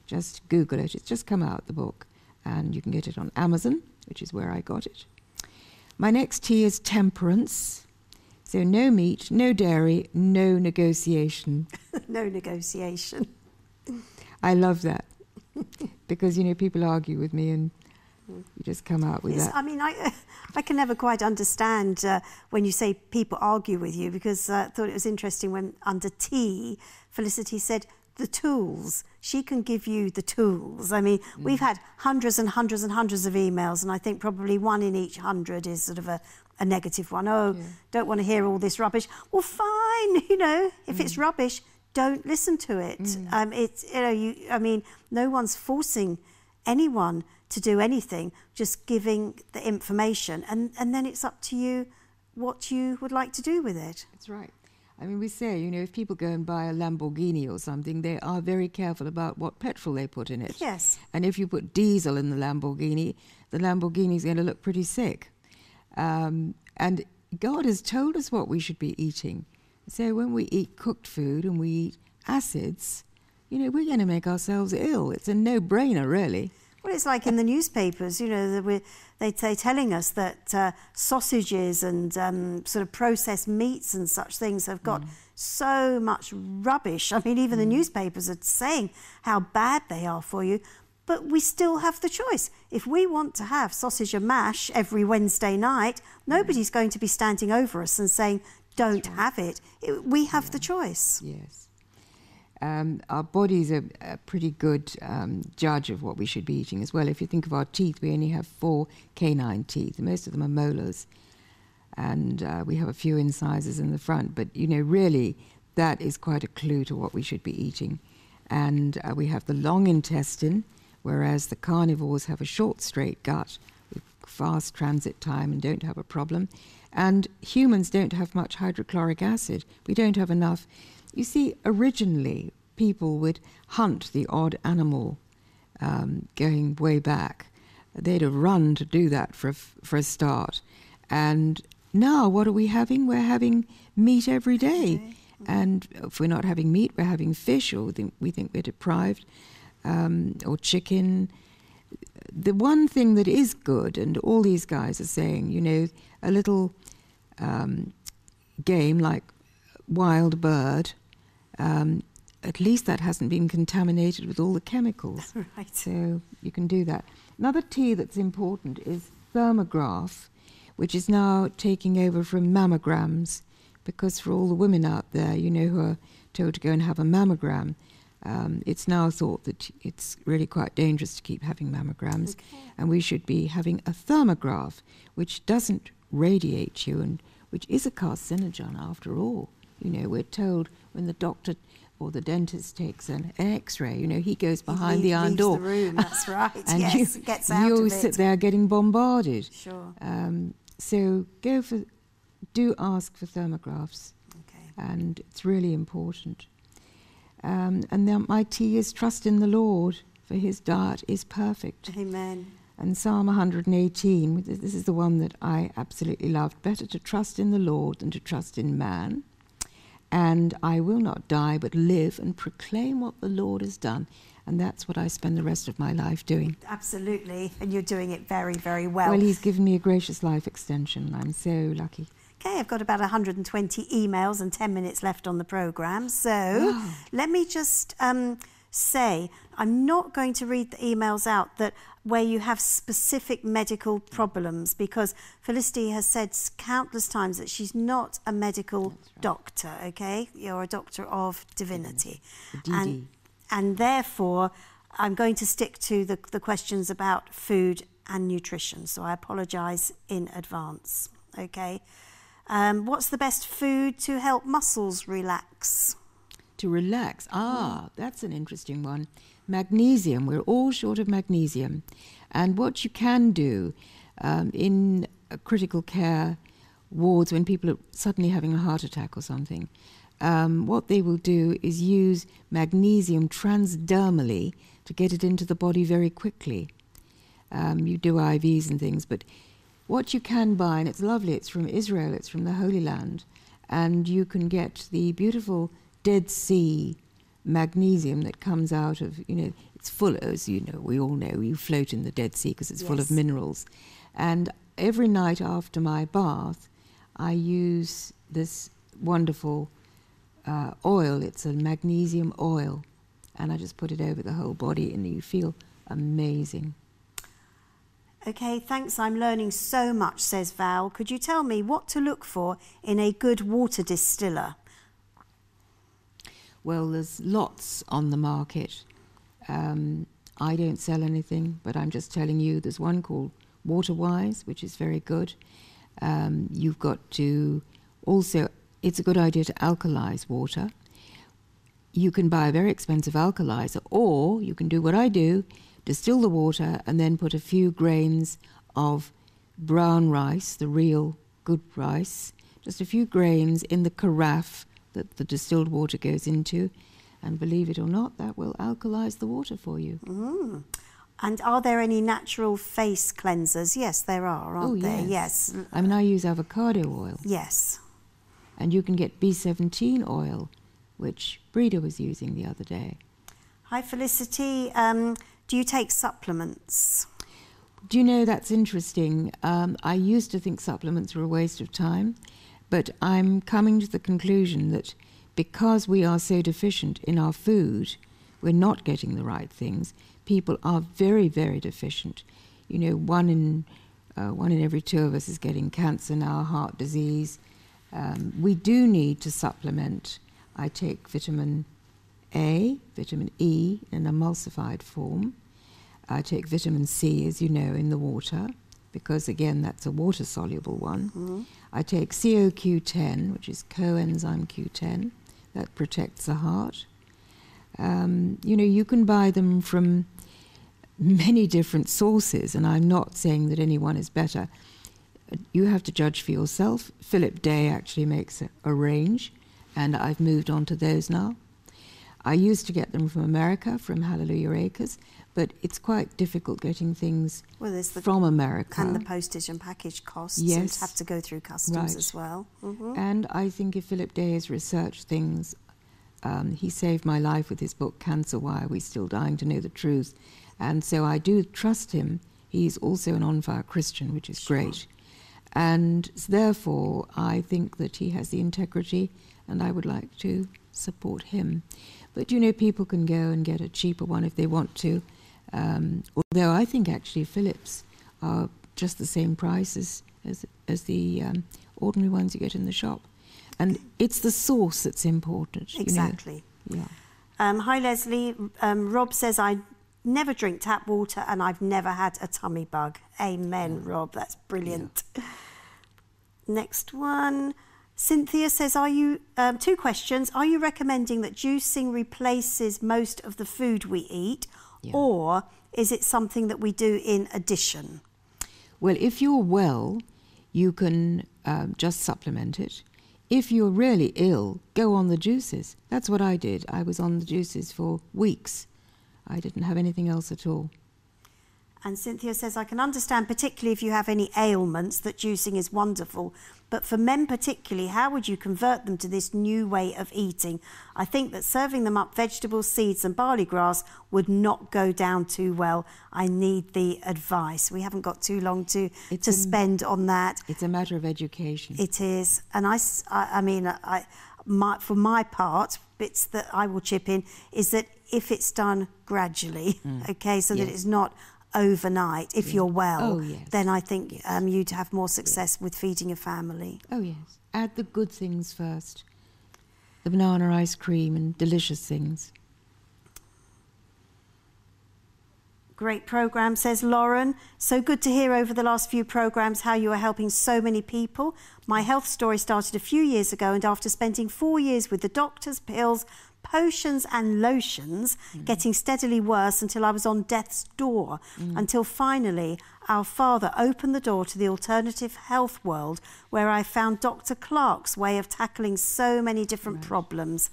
Just Google it. It's just come out, the book, and you can get it on Amazon, which is where I got it. My next T is temperance. So no meat, no dairy, no negotiation. No negotiation. I love that because, you know, people argue with me and you just come out with that. I mean, I can never quite understand when you say people argue with you, because I thought it was interesting when under T, Felicity said the tools. She can give you the tools. I mean, we've had hundreds and hundreds and hundreds of emails, and I think probably one in each 100 is sort of a negative one. Oh, don't want to hear all this rubbish. Well, fine, you know, if it's rubbish, don't listen to it. It's, you know, I mean, no one's forcing anyone to do anything, just giving the information, and then it's up to you what you would like to do with it. That's right. I mean, we say, you know, if people go and buy a Lamborghini or something, they are very careful about what petrol they put in it. Yes. And if you put diesel in the Lamborghini is going to look pretty sick. And God has told us what we should be eating. So when we eat cooked food and we eat acids, you know, we're going to make ourselves ill. It's a no-brainer, really. Well, it's like in the newspapers, you know, they're telling us that sausages and sort of processed meats and such things have got so much rubbish. I mean, even the newspapers are saying how bad they are for you, but we still have the choice. If we want to have sausage and mash every Wednesday night, nobody's going to be standing over us and saying, don't have it. We have the choice. Yes. Our bodies are a pretty good judge of what we should be eating as well. If you think of our teeth, we only have 4 canine teeth. Most of them are molars. And we have a few incisors in the front. But, you know, really, that is quite a clue to what we should be eating. And we have the long intestine, whereas the carnivores have a short, straight gut with fast transit time and don't have a problem. And humans don't have much hydrochloric acid. We don't have enough. You see, originally, people would hunt the odd animal going way back. They'd have run to do that for a start. And now, what are we having? We're having meat every day. And if we're not having meat, we're having fish, or we think we're deprived, or chicken. The one thing that is good, and all these guys are saying, you know, a little game like wild bird, at least that hasn't been contaminated with all the chemicals. Right. So you can do that. Another T that's important is thermograph, which is now taking over from mammograms, because for all the women out there, you know, who are told to go and have a mammogram, it's now thought that it's really quite dangerous to keep having mammograms, and we should be having a thermograph, which doesn't radiate you, and which is a carcinogen after all. You know, we're told when the doctor or the dentist takes an X-ray, you know, he goes behind the iron door. Leaves the room, that's right. And yes, you, gets out you of always it. sit there getting bombarded. Sure. So do ask for thermographs. Okay. And it's really important. And then my T is trust in the Lord, for his diet is perfect. Amen. And Psalm 118, this is the one that I absolutely loved. Better to trust in the Lord than to trust in man. And I will not die, but live and proclaim what the Lord has done. And that's what I spend the rest of my life doing. Absolutely. And you're doing it very, very well. Well, he's given me a gracious life extension. I'm so lucky. Okay, I've got about 120 emails and 10 minutes left on the programme. So let me just say, I'm not going to read the emails out that where you have specific medical problems, because Felicity has said countless times that she's not a medical doctor, okay? You're a doctor of divinity. And therefore, I'm going to stick to the questions about food and nutrition. So I apologise in advance, okay? What's the best food to help muscles relax? To relax? That's an interesting one. Magnesium. We're all short of magnesium. And what you can do in critical care wards when people are suddenly having a heart attack or something, what they will do is use magnesium transdermally to get it into the body very quickly. You do IVs and things, but what you can buy, and it's lovely, it's from Israel, it's from the Holy Land, and you can get the beautiful Dead Sea magnesium that comes out of, you know, it's full, as you know, we all know, you float in the Dead Sea because it's full of minerals. And every night after my bath, I use this wonderful oil. It's a magnesium oil, and I just put it over the whole body, and you feel amazing. Okay, thanks. I'm learning so much, says Val. Could you tell me what to look for in a good water distiller? Well, there's lots on the market. I don't sell anything, but I'm just telling you there's one called Waterwise, which is very good. You've got to also, it's a good idea to alkalize water. You can buy a very expensive alkalizer, or you can do what I do, distill the water and then put a few grains of brown rice, the real good rice, just a few grains in the carafe that the distilled water goes into, and believe it or not, that will alkalize the water for you. And are there any natural face cleansers? Yes, there are, aren't there? Yes. I mean, I use avocado oil. Yes. And you can get B17 oil, which Breda was using the other day. Hi, Felicity. Do you take supplements? Do you know, that's interesting. I used to think supplements were a waste of time, but I'm coming to the conclusion that because we are so deficient in our food, we're not getting the right things. People are very, very deficient. You know, one in every two of us is getting cancer now, heart disease. We do need to supplement. I take vitamin A, vitamin E in emulsified form. I take vitamin C, as you know, in the water, because, again, that's a water-soluble one. I take CoQ10, which is coenzyme Q10. That protects the heart. You know, you can buy them from many different sources, and I'm not saying that any one is better. You have to judge for yourself. Philip Day actually makes a range, and I've moved on to those now. I used to get them from America, from Hallelujah Acres, but it's quite difficult getting things from America. And the postage and package costs. Yes. And have to go through customs as well. And I think if Philip Day has researched things, he saved my life with his book, Cancer, Why Are We Still Dying to Know the Truth? And so I do trust him. He's also an on-fire Christian, which is great. And therefore, I think that he has the integrity, and I would like to support him. But, you know, people can go and get a cheaper one if they want to. Although I think actually Philips are just the same price as the ordinary ones you get in the shop. And it's the source that's important. Exactly. You know? Yeah. Hi, Leslie. Rob says, I never drink tap water and I've never had a tummy bug. Amen, Rob. That's brilliant. Next one. Cynthia says, are you, 2 questions. Are you recommending that juicing replaces most of the food we eat, or is it something that we do in addition? Well, if you're well, you can just supplement it. If you're really ill, go on the juices. That's what I did. I was on the juices for weeks. I didn't have anything else at all. And Cynthia says, I can understand, particularly if you have any ailments, that juicing is wonderful. But for men particularly, how would you convert them to this new way of eating? I think that serving them up vegetables, seeds and barley grass would not go down too well. I need the advice. We haven't got too long to spend on that. It's a matter of education. It is. And for my part, bits that I will chip in is that if it's done gradually, okay, so that it's not overnight, if you're well, then I think you'd have more success with feeding your family. Oh, yes. Add the good things first. The banana ice cream and delicious things. Great programme, says Lauren. So good to hear over the last few programmes how you are helping so many people. My health story started a few years ago, and after spending 4 years with the doctors, pills, potions and lotions, getting steadily worse until I was on death's door, until finally our father opened the door to the alternative health world, where I found Dr. Clark's way of tackling so many different problems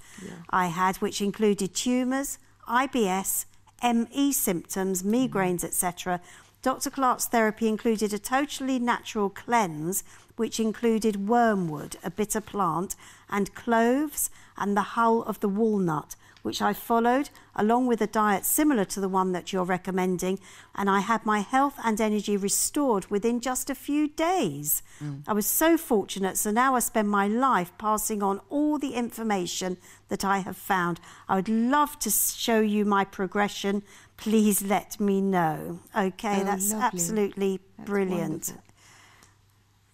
I had, which included tumours, IBS, ME symptoms, migraines, etc. Dr. Clark's therapy included a totally natural cleanse, which included wormwood, a bitter plant, and cloves and the hull of the walnut, which I followed, along with a diet similar to the one that you're recommending, and I had my health and energy restored within just a few days. I was so fortunate, so now I spend my life passing on all the information that I have found. I would love to show you my progression. Please let me know. Okay, that's lovely. Absolutely brilliant. Wonderful.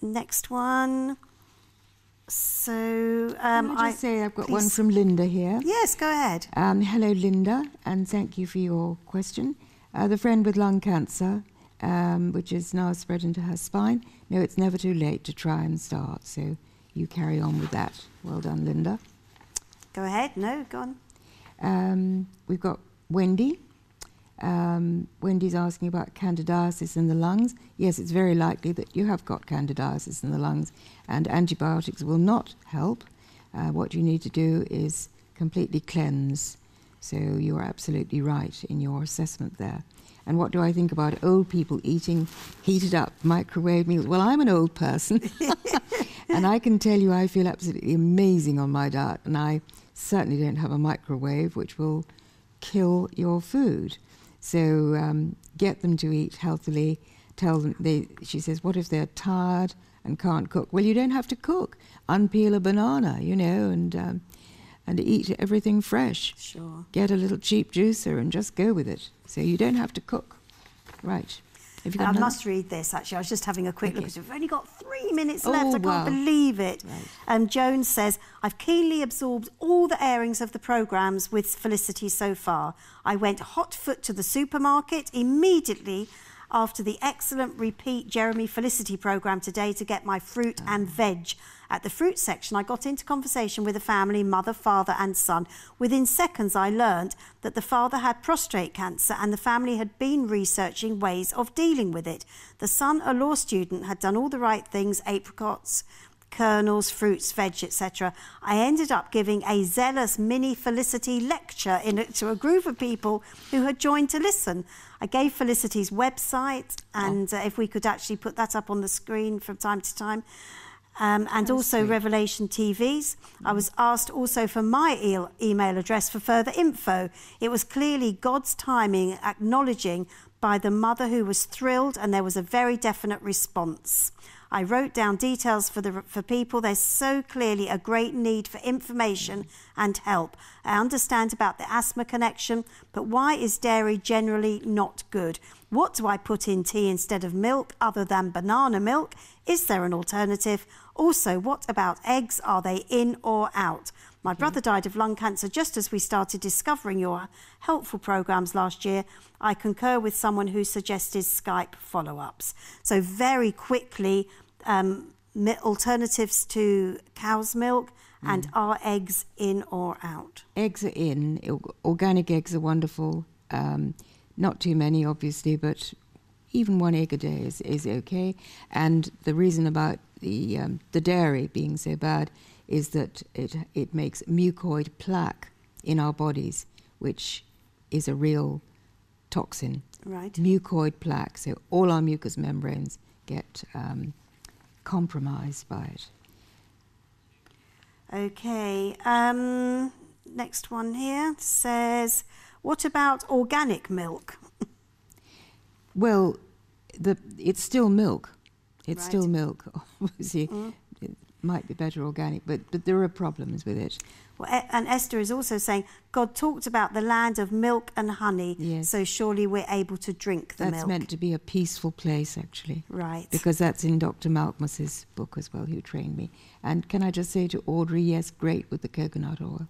Next one. So, Can I just say I've got one from Linda here. Yes, go ahead. Hello, Linda, and thank you for your question. The friend with lung cancer, which is now spread into her spine. No, it's never too late to try and start, so you carry on with that. Well done, Linda. Go ahead. No, go on. We've got Wendy. Wendy's asking about candidiasis in the lungs. Yes, it's very likely that you have got candidiasis in the lungs, and antibiotics will not help. What you need to do is completely cleanse. So you are absolutely right in your assessment there. And what do I think about old people eating heated up microwave meals? Well, I'm an old person, and I can tell you I feel absolutely amazing on my diet, and I certainly don't have a microwave, which will kill your food. So get them to eat healthily. Tell them, she says, what if they're tired and can't cook? Well, you don't have to cook. Unpeel a banana, and eat everything fresh. Sure. Get a little cheap juicer and just go with it. So you don't have to cook. Right. Have you got I another? must read this, actually. I was just having a quick look. We've only got 3 minutes Oh, left. I wow. can't believe it. Right. Joan says, I've keenly absorbed all the airings of the programmes with Felicity so far. I went hot foot to the supermarket immediately after the excellent repeat Jeremy Felicity programme today to get my fruit and veg. At the fruit section, I got into conversation with a family, mother, father and son. Within seconds, I learned that the father had prostate cancer and the family had been researching ways of dealing with it. The son, a law student, had done all the right things, apricots, kernels, fruits, veg, etc. I ended up giving a zealous mini Felicity lecture to a group of people who had joined to listen. I gave Felicity's website, and if we could actually put that up on the screen from time to time, and also sweet. Revelation TV's. I was asked also for my email address for further info. It was clearly God's timing, acknowledging by the mother, who was thrilled, and there was a very definite response. I wrote down details for people. There's so clearly a great need for information and help. I understand about the asthma connection, but why is dairy generally not good? What do I put in tea instead of milk other than banana milk? Is there an alternative? Also, what about eggs? Are they in or out? My brother died of lung cancer just as we started discovering your helpful programmes last year. I concur with someone who suggested Skype follow-ups. So very quickly, alternatives to cow's milk, and are eggs in or out? Eggs are in. Organic eggs are wonderful. Not too many, obviously, but even 1 egg a day is okay. And the reason about the dairy being so bad is that it makes mucoid plaque in our bodies, which is a real toxin. Right. Mucoid plaque. So all our mucous membranes get compromised by it. Okay. Next one here says, what about organic milk? Well, it's still milk. It's Right. still milk. Obviously, it might be better organic, but there are problems with it. Well, and Esther is also saying, God talked about the land of milk and honey, Yes. so surely we're able to drink the That's milk. meant to be a peaceful place, actually. Right. Because that's in Dr. Malkmus's book as well, who trained me. And can I just say to Audrey, yes, great with the coconut oil.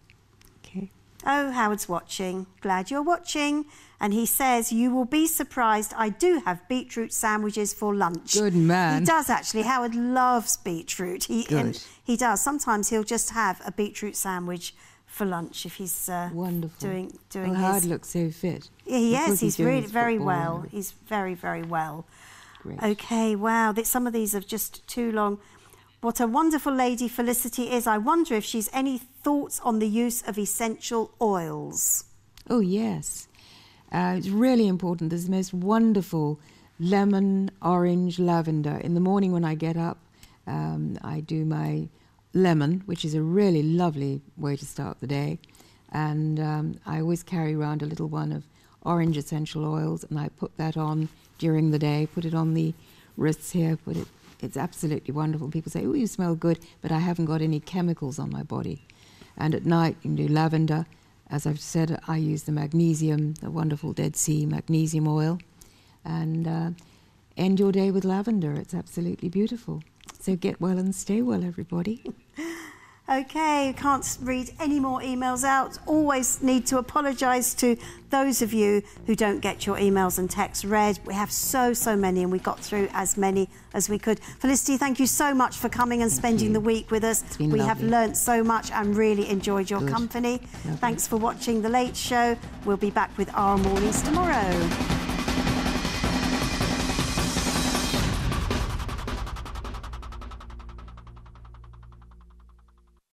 Okay. Oh, Howard's watching. Glad you're watching. And he says, you will be surprised, I do have beetroot sandwiches for lunch. Good man. He does, actually. Howard loves beetroot. Good. He does. Sometimes he'll just have a beetroot sandwich for lunch if he's Wonderful. doing Well, his... Howard looks so fit. Yeah, he Because is. He's doing really his very football well. and He's very, very well. Great. Okay, wow. Some of these are just too long. What a wonderful lady Felicity is. I wonder if she's any thoughts on the use of essential oils. Oh, yes. It's really important. There's the most wonderful lemon, orange, lavender. In the morning when I get up, I do my lemon, which is a really lovely way to start the day. And I always carry around a little one of orange essential oils, and I put that on during the day, put it on the wrists here, it's absolutely wonderful. People say, oh, you smell good, but I haven't got any chemicals on my body. And at night, you can do lavender. As I've said, I use the magnesium, the wonderful Dead Sea magnesium oil, and end your day with lavender. It's absolutely beautiful. So get well and stay well, everybody. Okay, can't read any more emails out. Always need to apologise to those of you who don't get your emails and texts read. We have so many, and we got through as many as we could. Felicity, thank you so much for coming and spending the week with us. It's been we lovely. have learnt so much and really enjoyed your company. Lovely. Thanks for watching The Late Show. We'll be back with our mornings tomorrow.